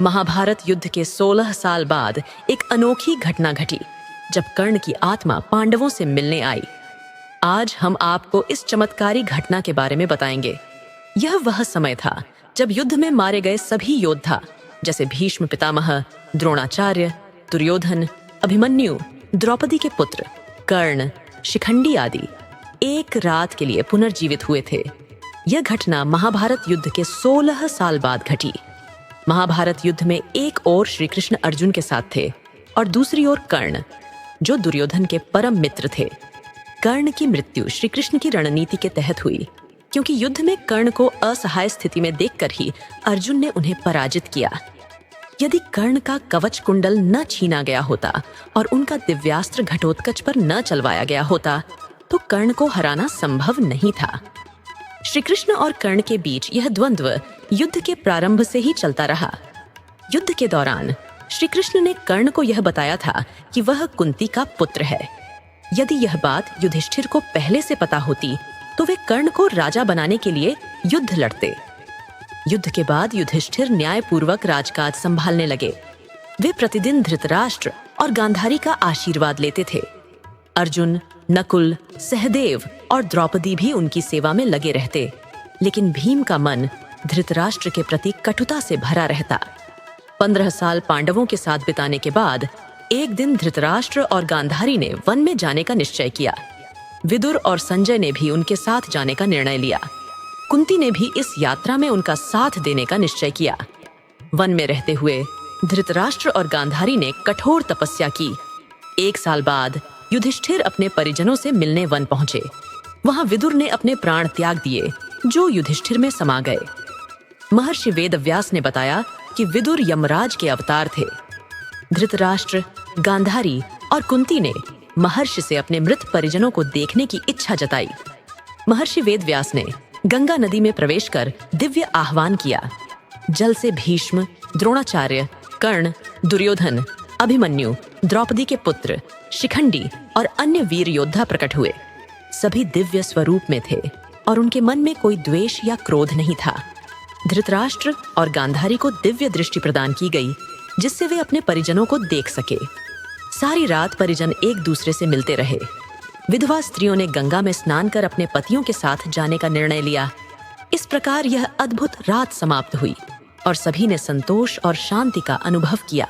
महाभारत युद्ध के 16 साल बाद एक अनोखी घटना घटी जब कर्ण की आत्मा पांडवों से मिलने आई। आज हम आपको इस चमत्कारी घटना के बारे में बताएंगे। यह वह समय था जब युद्ध में मारे गए सभी योद्धा जैसे भीष्म पितामह, द्रोणाचार्य, दुर्योधन, अभिमन्यु, द्रौपदी के पुत्र, कर्ण, शिखंडी आदि एक रात के लिए पुनर्जीवित हुए थे। यह घटना महाभारत युद्ध के 16 साल बाद घटी। महाभारत युद्ध में एक ओर श्री कृष्ण अर्जुन के साथ थे और दूसरी ओर कर्ण, जो दुर्योधन के परम मित्र थे। कर्ण की मृत्यु श्री कृष्ण की रणनीति के तहत हुई, क्योंकि युद्ध में कर्ण को असहाय स्थिति में देखकर ही अर्जुन ने उन्हें पराजित किया। यदि कर्ण का कवच कुंडल न छीना गया होता और उनका दिव्यास्त्र घटोत्कच पर न चलवाया गया होता तो कर्ण को हराना संभव नहीं था। श्री कृष्ण और कर्ण के बीच यह द्वंद्व युद्ध के प्रारंभ से ही चलता रहा। युद्ध के दौरान श्री कृष्ण ने कर्ण को यह बताया था कि वह कुंती का पुत्र है। यदि यह बात युधिष्ठिर को पहले से पता होती तो वे कर्ण को राजा बनाने के लिए युद्ध लड़ते। युद्ध के बाद युधिष्ठिर न्यायपूर्वक राजकाज संभालने लगे। वे प्रतिदिन धृतराष्ट्र और गांधारी का आशीर्वाद लेते थे। अर्जुन, नकुल, सहदेव और द्रौपदी भी उनकी सेवा में लगे रहते, लेकिन भीम का मन धृतराष्ट्र के प्रति कटुता से भरा रहता। 15 साल पांडवों के साथ बिताने के बाद एक दिन धृतराष्ट्र और गांधारी ने वन में जाने का निश्चय किया। विदुर और संजय ने भी उनके साथ जाने का निर्णय लिया। कुंती ने भी इस यात्रा में उनका साथ देने का निश्चय किया। वन में रहते हुए धृतराष्ट्र और गांधारी ने कठोर तपस्या की। 1 साल बाद युधिष्ठिर अपने परिजनों से मिलने वन पहुंचे। वहां विदुर ने अपने प्राण त्याग दिए, जो युधिष्ठिर में समा गए। महर्षि वेदव्यास ने बताया कि विदुर यमराज के अवतार थे। धृतराष्ट्र, गांधारी और कुंती ने महर्षि से अपने मृत परिजनों को देखने की इच्छा जताई। महर्षि वेदव्यास ने गंगा नदी में प्रवेश कर दिव्य आह्वान किया। जल से भीष्म, द्रोणाचार्य, कर्ण, दुर्योधन, अभिमन्यु, द्रौपदी के पुत्र, शिखंडी और अन्य वीर योद्धा प्रकट हुए। सभी दिव्य स्वरूप में थे और उनके मन में कोई द्वेष या क्रोध नहीं था। धृतराष्ट्र और गांधारी को दिव्य दृष्टि प्रदान की गई, जिससे वे अपने परिजनों को देख सके। सारी रात परिजन एक दूसरे से मिलते रहे। विधवा स्त्रियों ने गंगा में स्नान कर अपने पतियों के साथ जाने का निर्णय लिया। इस प्रकार यह अद्भुत रात समाप्त हुई और सभी ने संतोष और शांति का अनुभव किया।